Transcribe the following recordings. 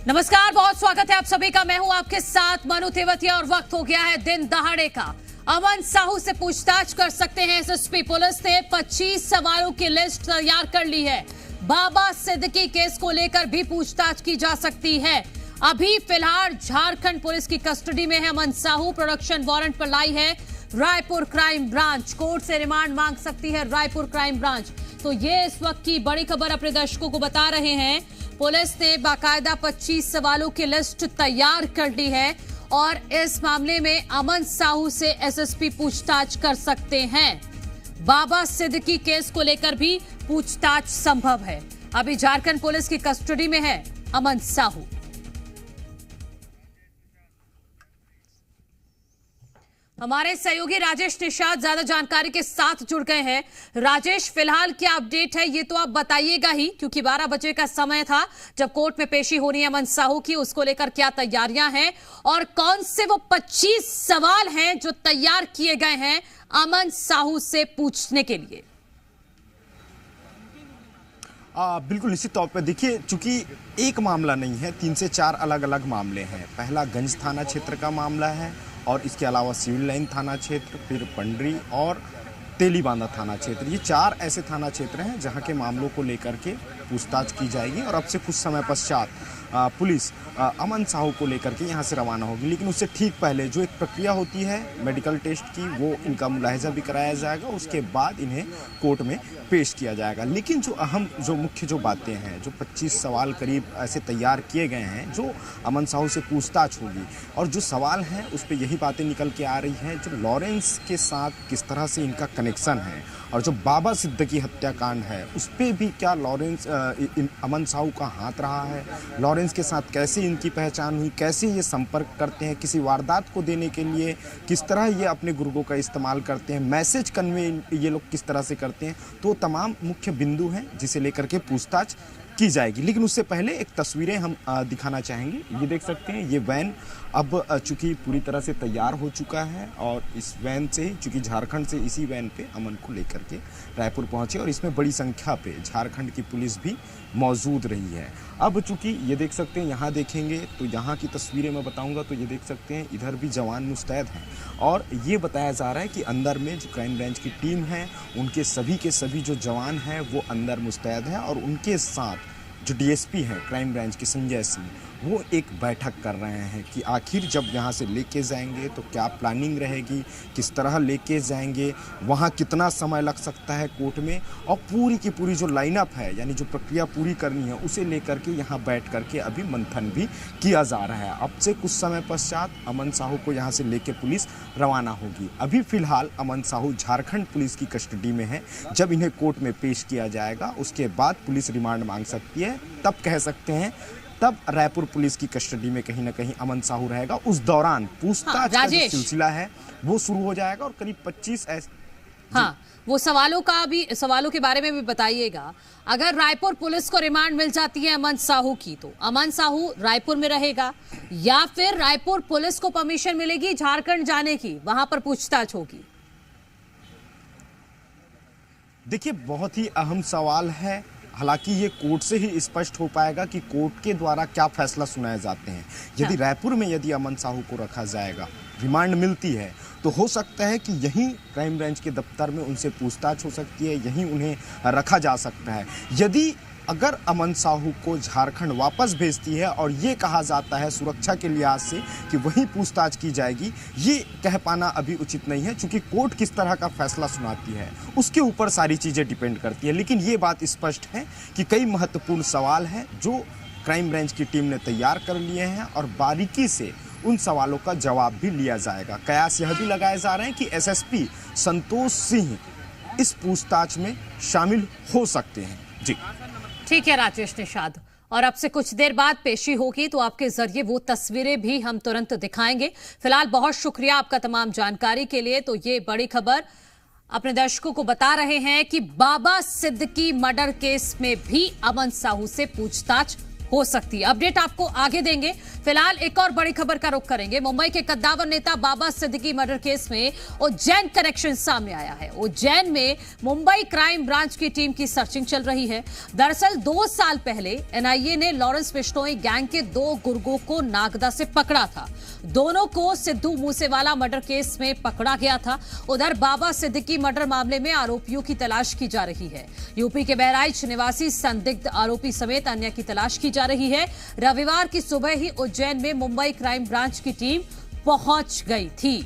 नमस्कार, बहुत स्वागत है आप सभी का। मैं हूं आपके साथ मनु तेवतिया और वक्त हो गया है दिन दहाड़े का। अमन साहू से पूछताछ कर सकते हैं एसएसपी। पुलिस ने 25 सवालों की लिस्ट तैयार कर ली है। बाबा सिद्दीकी केस को लेकर भी पूछताछ की जा सकती है। अभी फिलहाल झारखंड पुलिस की कस्टडी में है अमन साहू। प्रोडक्शन वारंट पर लाई है रायपुर क्राइम ब्रांच। कोर्ट से रिमांड मांग सकती है रायपुर क्राइम ब्रांच। तो ये इस वक्त की बड़ी खबर अपने दर्शकों को बता रहे हैं। पुलिस ने बाकायदा 25 सवालों की लिस्ट तैयार कर ली है और इस मामले में अमन साहू से एसएसपी पूछताछ कर सकते हैं। बाबा सिद्दीकी केस को लेकर भी पूछताछ संभव है। अभी झारखंड पुलिस की कस्टडी में है अमन साहू। हमारे सहयोगी राजेश निषाद ज्यादा जानकारी के साथ जुड़ गए हैं। राजेश, फिलहाल क्या अपडेट है ये तो आप बताइएगा ही, क्योंकि 12 बजे का समय था जब कोर्ट में पेशी होनी है अमन साहू की। उसको लेकर क्या तैयारियां हैं और कौन से वो 25 सवाल हैं जो तैयार किए गए हैं अमन साहू से पूछने के लिए? बिल्कुल निश्चित तौर पर देखिए, चूंकि एक मामला नहीं है, 3 से 4 अलग अलग मामले हैं। पहला गंज थाना क्षेत्र का मामला है और इसके अलावा सिविल लाइन थाना क्षेत्र, फिर पंडरी और तेलीबांधा थाना क्षेत्र। ये 4 ऐसे थाना क्षेत्र हैं जहां के मामलों को लेकर के पूछताछ की जाएगी और अब से कुछ समय पश्चात पुलिस अमन साहू को लेकर के यहाँ से रवाना होगी। लेकिन उससे ठीक पहले जो एक प्रक्रिया होती है मेडिकल टेस्ट की, वो इनका मुलाहिजा भी कराया जाएगा। उसके बाद इन्हें कोर्ट में पेश किया जाएगा। लेकिन जो अहम मुख्य बातें हैं, जो 25 सवाल करीब ऐसे तैयार किए गए हैं जो अमन साहू से पूछताछ होगी, और जो सवाल हैं उस पर यही बातें निकल के आ रही हैं। जो लॉरेंस के साथ किस तरह से इनका कनेक्शन है और जो बाबा सिद्दीकी हत्याकांड है उस पर भी क्या लॉरेंस अमन साहू का हाथ रहा है, लॉरेंस के साथ कैसे इनकी पहचान हुई, कैसे ये संपर्क करते हैं किसी वारदात को देने के लिए, किस तरह ये अपने गुर्गों का इस्तेमाल करते हैं, मैसेज कन्वे ये लोग किस तरह से करते हैं, तो तमाम मुख्य बिंदु हैं जिसे लेकर के पूछताछ की जाएगी। लेकिन उससे पहले एक तस्वीरें हम दिखाना चाहेंगे। ये देख सकते हैं, ये वैन अब चूंकि पूरी तरह से तैयार हो चुका है और इस वैन से, चूंकि झारखंड से इसी वैन पे अमन को लेकर के रायपुर पहुंचे और इसमें बड़ी संख्या पे झारखंड की पुलिस भी मौजूद रही है। अब चूंकि ये देख सकते हैं, यहाँ देखेंगे तो यहाँ की तस्वीरें मैं बताऊंगा तो ये देख सकते हैं इधर भी जवान मुस्तैद हैं और ये बताया जा रहा है कि अंदर में जो क्राइम ब्रांच की टीम है उनके सभी के सभी जो जवान हैं वो अंदर मुस्तैद हैं और उनके साथ जो डीएसपी हैं क्राइम ब्रांच के संजय सिंह, वो एक बैठक कर रहे हैं कि आखिर जब यहाँ से लेके जाएंगे तो क्या प्लानिंग रहेगी, किस तरह लेके जाएंगे, वहाँ कितना समय लग सकता है कोर्ट में, और पूरी की पूरी जो लाइनअप है यानी जो प्रक्रिया पूरी करनी है उसे लेकर के यहाँ बैठ करके अभी मंथन भी किया जा रहा है। अब से कुछ समय पश्चात अमन साहू को यहाँ से लेके पुलिस रवाना होगी। अभी फिलहाल अमन साहू झारखंड पुलिस की कस्टडी में है। जब इन्हें कोर्ट में पेश किया जाएगा उसके बाद पुलिस रिमांड मांग सकती है, तब कह सकते हैं तब रायपुर पुलिस की कस्टडी में कहीं ना कहीं अमन साहू रहेगा। उस दौरान पूछताछ का जो सिलसिला है वो शुरू हो जाएगा और करीब 25 वो सवालों के बारे में भी बताइएगा। अगर रायपुर पुलिस को रिमांड मिल जाती है अमन साहू की, तो अमन साहू रायपुर में रहेगा या फिर रायपुर पुलिस को परमिशन मिलेगी झारखंड जाने की, वहां पर पूछताछ होगी? देखिए, बहुत ही अहम सवाल है। हालांकि ये कोर्ट से ही स्पष्ट हो पाएगा कि कोर्ट के द्वारा क्या फैसला सुनाए जाते हैं। यदि रायपुर में यदि अमन साहू को रखा जाएगा, रिमांड मिलती है, तो हो सकता है कि यहीं क्राइम ब्रांच के दफ्तर में उनसे पूछताछ हो सकती है, यहीं उन्हें रखा जा सकता है। यदि अगर अमन साहू को झारखंड वापस भेजती है और ये कहा जाता है सुरक्षा के लिहाज से कि वहीं पूछताछ की जाएगी, ये कह पाना अभी उचित नहीं है, क्योंकि कोर्ट किस तरह का फैसला सुनाती है उसके ऊपर सारी चीज़ें डिपेंड करती है। लेकिन ये बात स्पष्ट है कि कई महत्वपूर्ण सवाल हैं जो क्राइम ब्रांच की टीम ने तैयार कर लिए हैं और बारीकी से उन सवालों का जवाब भी लिया जाएगा। कयास यह भी लगाए जा रहे हैं कि एसएसपी संतोष सिंह इस पूछताछ में शामिल हो सकते हैं। जी ठीक है राजेश निषाद, और अब से कुछ देर बाद पेशी होगी तो आपके जरिए वो तस्वीरें भी हम तुरंत दिखाएंगे। फिलहाल बहुत शुक्रिया आपका तमाम जानकारी के लिए। तो ये बड़ी खबर अपने दर्शकों को बता रहे हैं कि बाबा सिद्दीकी मर्डर केस में भी अमन साहू से पूछताछ हो सकती है। अपडेट आपको आगे देंगे। फिलहाल एक और बड़ी खबर का रुख करेंगे। मुंबई के कद्दावर नेता बाबा सिद्दीकी मर्डर केस में उज्जैन कनेक्शन सामने आया है। उज्जैन में मुंबई क्राइम ब्रांच की टीम की सर्चिंग चल रही है। दरअसल 2 साल पहले एनआईए ने लॉरेंस बिश्नोई गैंग के 2 गुर्गों को नागदा से पकड़ा था। दोनों को सिद्धू मूसेवाला मर्डर केस में पकड़ा गया था। उधर बाबा सिद्दीकी मर्डर मामले में आरोपियों की तलाश की जा रही है। यूपी के बहराइच निवासी संदिग्ध आरोपी समेत अन्य की तलाश की जा रही है। रविवार की सुबह ही उज्जैन में मुंबई क्राइम ब्रांच की टीम पहुंच गई थी।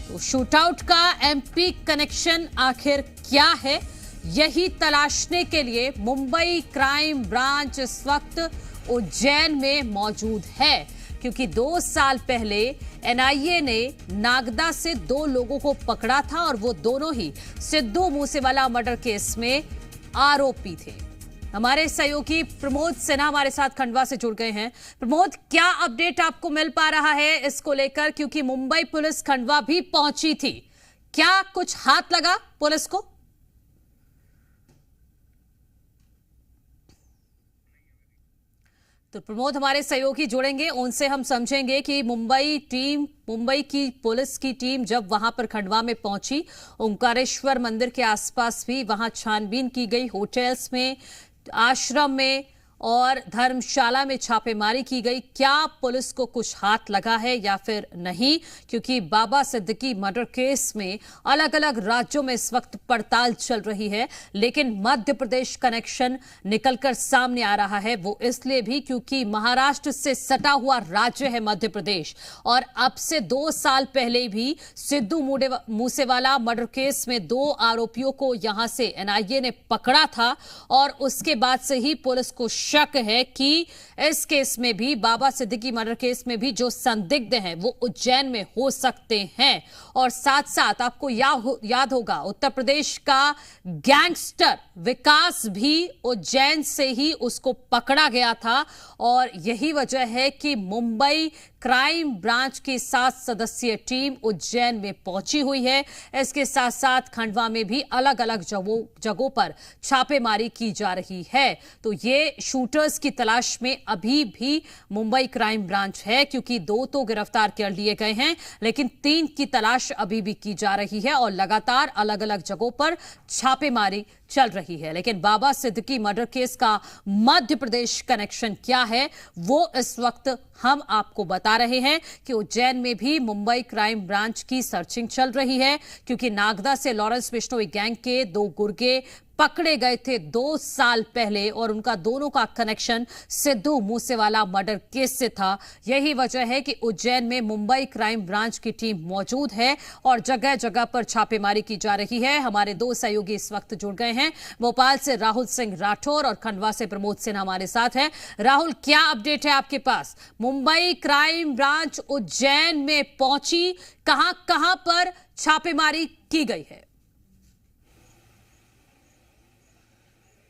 तो शूटआउट का एमपी कनेक्शन आखिर क्या है, यही तलाशने के लिए मुंबई क्राइम ब्रांच इस वक्त उज्जैन में मौजूद है, क्योंकि 2 साल पहले एनआईए ने नागदा से 2 लोगों को पकड़ा था और वो दोनों ही सिद्धू मूसेवाला मर्डर केस में आरोपी थे। हमारे सहयोगी प्रमोद सिन्हा हमारे साथ खंडवा से जुड़ गए हैं। प्रमोद, क्या अपडेट आपको मिल पा रहा है इसको लेकर, क्योंकि मुंबई पुलिस खंडवा भी पहुंची थी, क्या कुछ हाथ लगा पुलिस को? तो प्रमोद हमारे सहयोगी जुड़ेंगे, उनसे हम समझेंगे कि मुंबई की पुलिस की टीम जब वहां पर खंडवा में पहुंची, ओंकारेश्वर मंदिर के आसपास भी वहां छानबीन की गई, होटल्स में, आश्रम में और धर्मशाला में छापेमारी की गई। क्या पुलिस को कुछ हाथ लगा है या फिर नहीं? क्योंकि बाबा सिद्दीकी मर्डर केस में अलग अलग राज्यों में इस वक्त पड़ताल चल रही है, लेकिन मध्य प्रदेश कनेक्शन निकलकर सामने आ रहा है। वो इसलिए भी क्योंकि महाराष्ट्र से सटा हुआ राज्य है मध्य प्रदेश, और अब से 2 साल पहले भी सिद्धू मूसेवाला मर्डर केस में 2 आरोपियों को यहां से एनआईए ने पकड़ा था, और उसके बाद से ही पुलिस को शक है कि इस केस में भी, बाबा सिद्दीकी मर्डर केस में भी जो संदिग्ध हैं वो उज्जैन में हो सकते हैं। और साथ साथ आपको याद होगा, उत्तर प्रदेश का गैंगस्टर विकास भी उज्जैन से ही उसको पकड़ा गया था, और यही वजह है कि मुंबई क्राइम ब्रांच की 7 सदस्यीय टीम उज्जैन में पहुंची हुई है। इसके साथ साथ खंडवा में भी अलग अलग जगहों पर छापेमारी की जा रही है। तो ये शूटर्स की तलाश में अभी भी मुंबई क्राइम ब्रांच है, क्योंकि 2 तो गिरफ्तार कर लिए गए हैं, लेकिन 3 की तलाश अभी भी की जा रही है और लगातार अलग अलग जगहों पर छापेमारी चल रही है। लेकिन बाबा सिद्दीकी मर्डर केस का मध्य प्रदेश कनेक्शन क्या है, वो इस वक्त हम आपको बता रहे हैं कि उज्जैन में भी मुंबई क्राइम ब्रांच की सर्चिंग चल रही है, क्योंकि नागदा से लॉरेंस बिश्नोई गैंग के 2 गुर्गे पकड़े गए थे 2 साल पहले, और उनका दोनों का connection Sidhu Moosewala murder case से था। यही वजह है कि उज्जैन में मुंबई क्राइम ब्रांच की टीम मौजूद है और जगह जगह पर छापेमारी की जा रही है। हमारे 2 सहयोगी इस वक्त जुड़ गए हैं। भोपाल से राहुल सिंह राठौर और खंडवा से प्रमोद सिन्हा हमारे साथ हैं। राहुल, क्या अपडेट है आपके पास? मुंबई क्राइम ब्रांच उज्जैन में पहुंची, कहां कहां पर छापेमारी की गई है?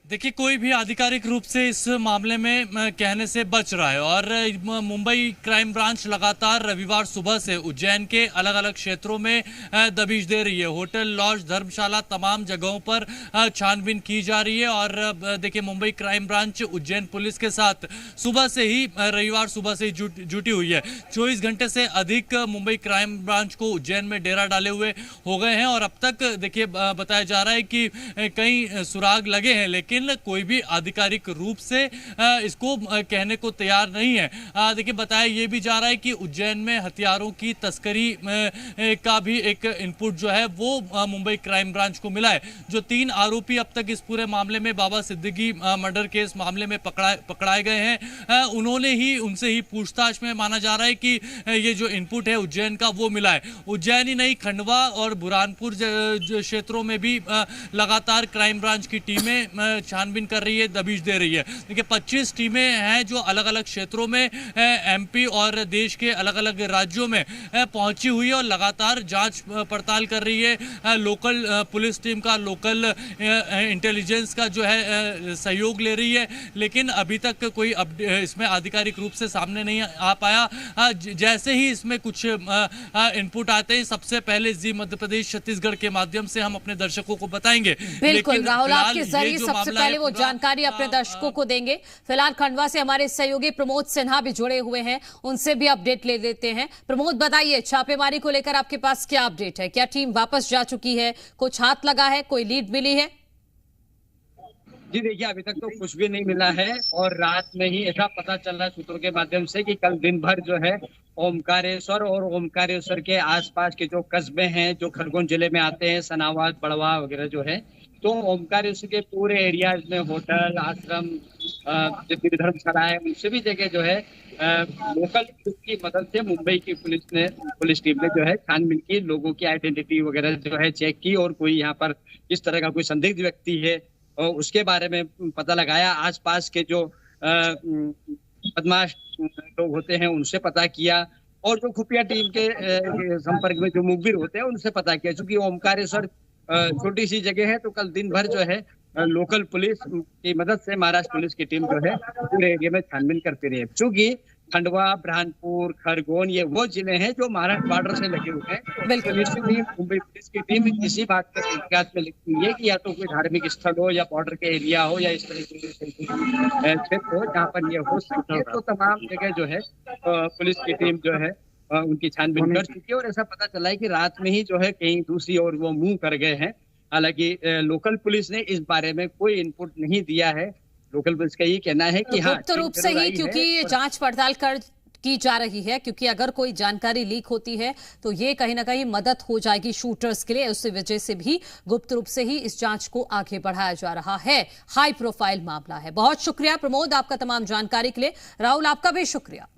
देखिए, कोई भी आधिकारिक रूप से इस मामले में कहने से बच रहा है, और मुंबई क्राइम ब्रांच लगातार रविवार सुबह से उज्जैन के अलग अलग क्षेत्रों में दबिश दे रही है। होटल, लॉज, धर्मशाला, तमाम जगहों पर छानबीन की जा रही है। और देखिए, Mumbai crime branch Ujjain police के साथ सुबह से ही, रविवार सुबह से ही जुटी हुई है। 24 घंटे से अधिक मुंबई क्राइम ब्रांच को उज्जैन में डेरा डाले हुए हो गए हैं, और अब तक देखिए बताया जा रहा है कि कई सुराग लगे हैं, लेकिन कोई भी आधिकारिक रूप से इसको कहने को तैयार नहीं है। देखिए, बताया यह भी जा रहा है कि उज्जैन में हथियारों की तस्करी का भी एक इनपुट जो है वो मुंबई क्राइम ब्रांच को मिला है। जो 3 आरोपी अब तक इस पूरे मामले में, बाबा सिद्दीकी मर्डर केस मामले में पकड़ाए गए हैं, उनसे ही पूछताछ में माना जा रहा है कि ये जो इनपुट है उज्जैन का वो मिला है। उज्जैन ही नहीं, खंडवा और बुरहानपुर क्षेत्रों में भी लगातार क्राइम ब्रांच की टीमें छानबीन कर रही है, दबिश दे रही है। देखिए, 25 टीमें हैं जो अलग अलग क्षेत्रों में एमपी और देश के अलग अलग राज्यों में पहुंची हुई है और लगातार जांच पड़ताल कर रही है। लोकल पुलिस टीम का, लोकल इंटेलिजेंस का जो है सहयोग ले रही है, लेकिन अभी तक कोई इसमें आधिकारिक रूप से सामने नहीं आ पाया। जैसे ही इसमें कुछ इनपुट आते हैं, सबसे पहले जी मध्य प्रदेश छत्तीसगढ़ के माध्यम से हम अपने दर्शकों को बताएंगे। बिल्कुल राहुल, आपके जरिए सबसे मामला है पहले वो पूरा। जानकारी अपने दर्शकों को देंगे। फिलहाल खंडवा से हमारे सहयोगी प्रमोद सिन्हा भी जुड़े हुए हैं, उनसे भी अपडेट ले लेते हैं। प्रमोद, बताइए, छापेमारी को लेकर आपके पास क्या अपडेट है? क्या टीम वापस जा चुकी है? कुछ हाथ लगा है? कोई लीड मिली है? जी देखिए, अभी तक तो कुछ भी नहीं मिला है और रात में ही ऐसा पता चल रहा है सूत्रों के माध्यम से कि कल दिन भर जो है ओमकारेश्वर और ओमकारेश्वर के आसपास के जो कस्बे हैं जो खरगोन जिले में आते हैं, सनावाद, बड़वा वगैरह जो है, तो ओमकारेश्वर के पूरे एरियाज में होटल, आश्रम, जितनी भी धर्मशाला है, उन सभी जगह जो है लोकल पुलिस की मदद से मुंबई की पुलिस टीम ने जो है छानबीन की, लोगों की आइडेंटिटी वगैरह जो है चेक की और कोई यहाँ पर इस तरह का कोई संदिग्ध व्यक्ति है और उसके बारे में पता लगाया। आसपास के जो बदमाश लोग होते हैं उनसे पता किया और जो खुफिया टीम के संपर्क में जो मुखबिर होते हैं उनसे पता किया। चूंकि ओमकारेश्वर छोटी सी जगह है तो कल दिन भर जो है लोकल पुलिस की मदद से महाराष्ट्र पुलिस की टीम जो है पूरे एरिया में छानबीन करती रही। चूंकि खंडवा, बुरहानपुर, खरगोन ये वो जिले हैं जो महाराष्ट्र बॉर्डर से लगे हुए हैं। तो निश्चित ही मुंबई पुलिस की टीम इसी बात पर तहकीकात में लिखती है कि या तो कोई धार्मिक स्थल हो या बॉर्डर के एरिया हो या इस तरह के क्षेत्र हो जहाँ पर ये हो सकते हैं, तो तमाम जगह जो है पुलिस की टीम जो है उनकी छानबीन कर चुकी है और ऐसा पता चला है कि रात में ही जो है कहीं दूसरी ओर वो मुंह कर गए हैं। हालांकि लोकल पुलिस ने इस बारे में कोई इनपुट नहीं दिया है। लोकल पुलिस का ये कहना है कि हाँ, गुप्त रूप से ही, क्योंकि ये जांच पड़ताल की जा रही है, क्योंकि अगर कोई जानकारी लीक होती है तो ये कहीं ना कहीं मदद हो जाएगी शूटर्स के लिए। उस वजह से भी गुप्त रूप से ही इस जांच को आगे बढ़ाया जा रहा है। हाई प्रोफाइल मामला है। बहुत शुक्रिया प्रमोद आपका तमाम जानकारी के लिए। राहुल, आपका भी शुक्रिया।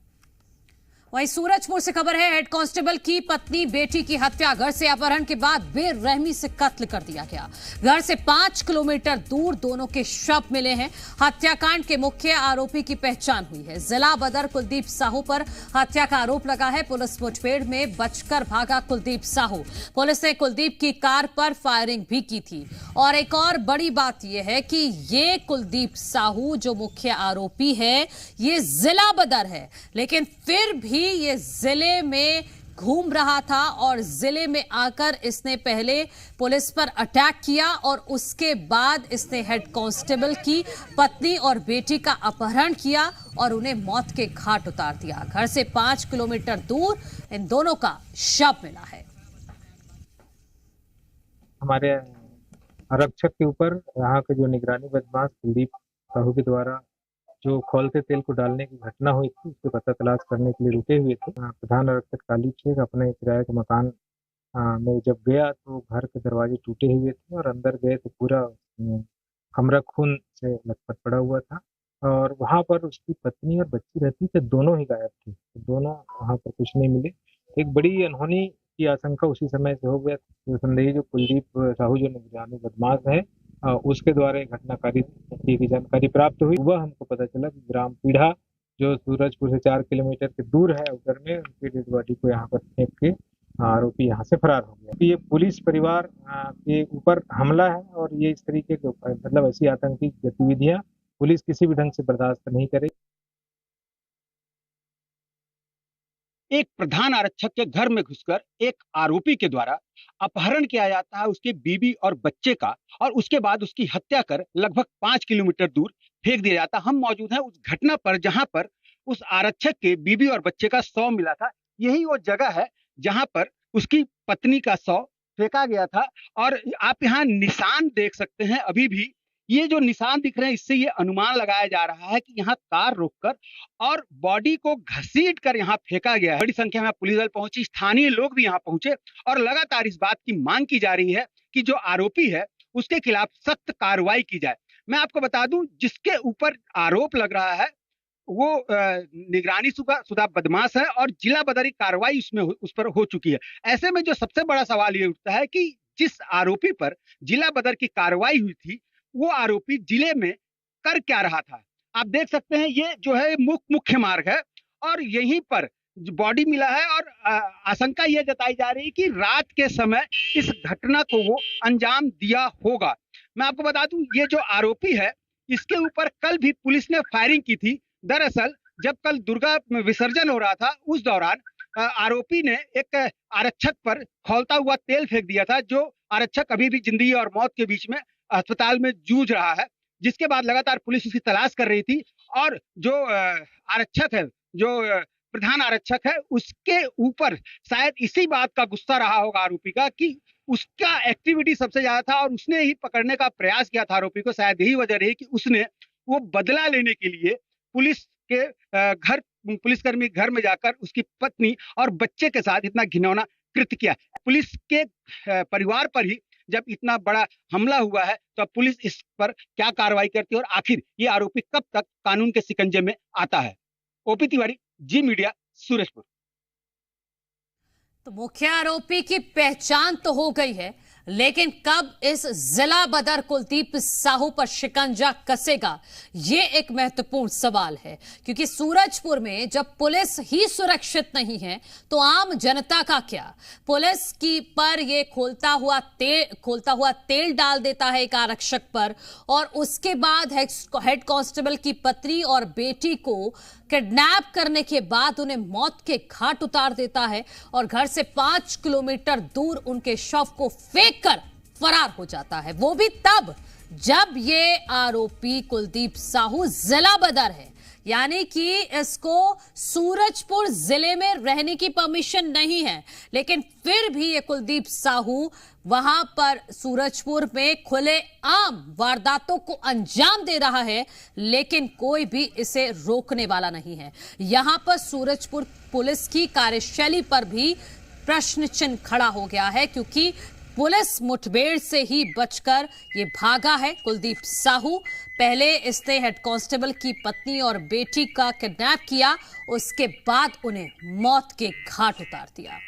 वहीं सूरजपुर से खबर है, हेड कांस्टेबल की पत्नी बेटी की हत्या, घर से अपहरण के बाद बेरहमी से कत्ल कर दिया गया। घर से 5 किलोमीटर दूर दोनों के शव मिले हैं। हत्याकांड के मुख्य आरोपी की पहचान हुई है। जिला बदर कुलदीप साहू पर हत्या का आरोप लगा है। पुलिस मुठभेड़ में बचकर भागा कुलदीप साहू। पुलिस ने कुलदीप की कार पर फायरिंग भी की थी। और एक और बड़ी बात यह है कि ये कुलदीप साहू जो मुख्य आरोपी है ये जिला बदर है, लेकिन फिर भी ये जिले में घूम रहा था और जिले में आकर इसने पहले पुलिस पर अटैक किया और उसके बाद इसने हेड कांस्टेबल की पत्नी और बेटी का अपहरण किया और उन्हें मौत के घाट उतार दिया। घर से 5 किलोमीटर दूर इन दोनों का शव मिला है। हमारे आरक्षक के ऊपर यहाँ के जो निगरानी बदमाश कुलदीप साहू के द्वारा जो खौलते तेल को डालने की घटना हुई थी, उसके पता तलाश करने के लिए रुके हुए थे। प्रधान आरक्षक काली शेख अपने किराए के मकान में जब गया तो घर के दरवाजे टूटे हुए थे और अंदर गए तो पूरा कमरा खून से लथपथ पड़ा हुआ था और वहां पर उसकी पत्नी और बच्ची रहती थी, दोनों ही गायब थे। तो दोनों वहां पर कुछ नहीं मिले। एक बड़ी अनहोनी की आशंका उसी समय से हो गया। तो संदेही जो कुलदीप साहू जो निगरानी बदमाश है उसके द्वारा घटनाकारी की जानकारी प्राप्त हुई। वह हमको पता चला कि ग्राम पीढ़ा जो सूरजपुर से 4 किलोमीटर के दूर है, उधर में उनकी डेड बॉडी को यहाँ पर फेंक के आरोपी यहाँ से फरार हो गया। ये पुलिस परिवार के ऊपर हमला है और ये इस तरीके के मतलब ऐसी आतंकी गतिविधियां पुलिस किसी भी ढंग से बर्दाश्त नहीं करेगी। एक प्रधान आरक्षक के घर में घुसकर एक आरोपी के द्वारा अपहरण किया जाता है उसके बीवी और बच्चे का और उसके बाद उसकी हत्या कर लगभग 5 किलोमीटर दूर फेंक दिया जाता। हम मौजूद हैं उस घटना पर जहां पर उस आरक्षक के बीवी और बच्चे का शव मिला था। यही वो जगह है जहां पर उसकी पत्नी का शव फेंका गया था और आप यहाँ निशान देख सकते हैं। अभी भी ये जो निशान दिख रहे हैं इससे ये अनुमान लगाया जा रहा है कि यहाँ कार रोककर और बॉडी को घसीट कर यहाँ फेंका गया है। बड़ी संख्या में पुलिस दल पहुंची, स्थानीय लोग भी यहाँ पहुंचे और लगातार इस बात की मांग की जा रही है कि जो आरोपी है उसके खिलाफ सख्त कार्रवाई की जाए। मैं आपको बता दूं जिसके ऊपर आरोप लग रहा है वो निगरानी शुदा बदमाश है और जिला बदरी कार्रवाई उस पर हो चुकी है। ऐसे में जो सबसे बड़ा सवाल ये उठता है कि जिस आरोपी पर जिला बदर की कार्रवाई हुई थी वो आरोपी जिले में कर क्या रहा था। आप देख सकते हैं ये जो है मुख्य मार्ग है और यहीं पर बॉडी मिला है और आशंका यह जताई जा रही है कि रात के समय इस घटना को वो अंजाम दिया होगा। मैं आपको बता दूं ये जो आरोपी है इसके ऊपर कल भी पुलिस ने फायरिंग की थी। दरअसल जब कल दुर्गा विसर्जन हो रहा था उस दौरान आरोपी ने एक आरक्षक पर खौलता हुआ तेल फेंक दिया था। जो आरक्षक अभी भी जिंदगी और मौत के बीच में अस्पताल में जूझ रहा है। जिसके बाद लगातार पुलिस उसकी तलाश कर रही थी और जो आरक्षक है, जो प्रधान आरक्षक है, उसके ऊपर शायद इसी बात का गुस्सा रहा होगा आरोपी का कि उसका एक्टिविटी सबसे ज्यादा था और उसने ही पकड़ने का प्रयास किया था आरोपी को। शायद यही वजह रही कि उसने वो बदला लेने के लिए पुलिस के पुलिसकर्मी घर में जाकर उसकी पत्नी और बच्चे के साथ इतना घिनौना कृत्य किया। पुलिस के परिवार पर ही जब इतना बड़ा हमला हुआ है तो अब पुलिस इस पर क्या कार्रवाई करती है और आखिर ये आरोपी कब तक कानून के शिकंजे में आता है। ओपी तिवारी, जी मीडिया, सूरजपुर। तो मुख्य आरोपी की पहचान तो हो गई है, लेकिन कब इस जिला बदर कुलदीप साहू पर शिकंजा कसेगा, ये एक महत्वपूर्ण सवाल है। क्योंकि सूरजपुर में जब पुलिस ही सुरक्षित नहीं है तो आम जनता का क्या। पुलिस की पर ये खोलता हुआ तेल डाल देता है एक आरक्षक पर, और उसके बाद हेड कांस्टेबल की पत्नी और बेटी को किडनैप करने के बाद उन्हें मौत के घाट उतार देता है और घर से 5 किलोमीटर दूर उनके शव को फेंक कर फरार हो जाता है। वो भी तब जब ये आरोपी कुलदीप साहू जिला बदर है, यानी कि इसको सूरजपुर जिले में रहने की परमिशन नहीं है, लेकिन फिर भी ये कुलदीप साहू वहां पर सूरजपुर में खुले आम वारदातों को अंजाम दे रहा है, लेकिन कोई भी इसे रोकने वाला नहीं है। यहां पर सूरजपुर पुलिस की कार्यशैली पर भी प्रश्न चिन्ह खड़ा हो गया है, क्योंकि पुलिस मुठभेड़ से ही बचकर ये भागा है कुलदीप साहू। पहले इसने हेड कांस्टेबल की पत्नी और बेटी का किडनैप किया, उसके बाद उन्हें मौत के घाट उतार दिया।